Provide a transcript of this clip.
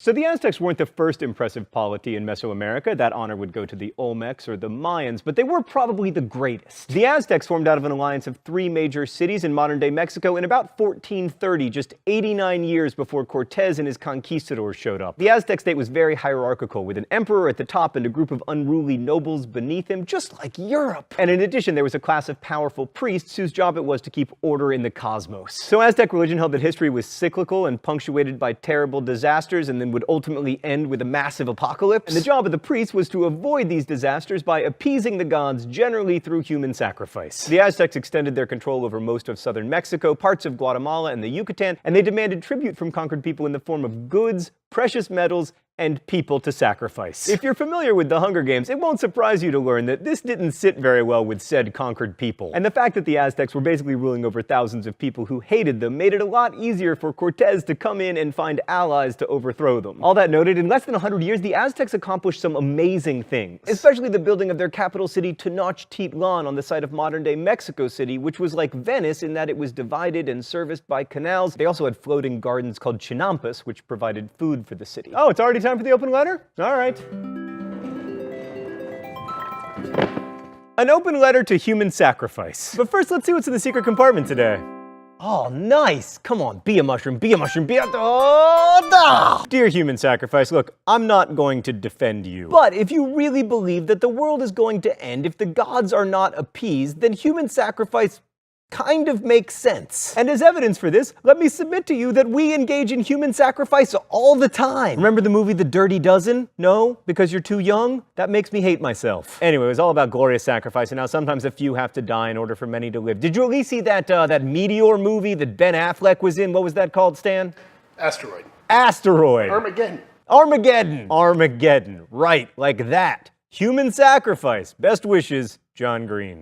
So the Aztecs weren't the first impressive polity in Mesoamerica. That honor would go to the Olmecs or the Mayans, but they were probably the greatest. The Aztecs formed out of an alliance of three major cities in modern-day Mexico in about 1430, just 89 years before Cortez and his conquistadors showed up. The Aztec state was very hierarchical, with an emperor at the top and a group of unruly nobles beneath him, just like Europe. And in addition, there was a class of powerful priests whose job it was to keep order in the cosmos. So Aztec religion held that history was cyclical and punctuated by terrible disasters, and then would ultimately end with a massive apocalypse. And the job of the priests was to avoid these disasters by appeasing the gods, generally through human sacrifice. The Aztecs extended their control over most of southern Mexico, parts of Guatemala and the Yucatan, and they demanded tribute from conquered people in the form of goods, precious metals, and people to sacrifice. If you're familiar with the Hunger Games, it won't surprise you to learn that this didn't sit very well with said conquered people. And the fact that the Aztecs were basically ruling over thousands of people who hated them made it a lot easier for Cortez to come in and find allies to overthrow them. All that noted, in less than 100 years, the Aztecs accomplished some amazing things, especially the building of their capital city Tenochtitlan on the site of modern-day Mexico City, which was like Venice in that it was divided and serviced by canals. They also had floating gardens called chinampas, which provided food for the city. Oh, it's already time for the open letter? All right. An open letter to human sacrifice. But first, let's see what's in the secret compartment today. Oh, nice! Come on, be a mushroom, be a mushroom, be a... Oh, Dear human sacrifice, look, I'm not going to defend you. But if you really believe that the world is going to end if the gods are not appeased, then human sacrifice kind of makes sense. And as evidence for this, let me submit to you that we engage in human sacrifice all the time. Remember the movie The Dirty Dozen? No? Because you're too young? That makes me hate myself. Anyway, it was all about glorious sacrifice, and now sometimes a few have to die in order for many to live. Did you at least see that Meteor movie that Ben Affleck was in? What was that called, Stan? Asteroid. Asteroid. Armageddon. Armageddon. Armageddon. Right, like that. Human sacrifice. Best wishes, John Green.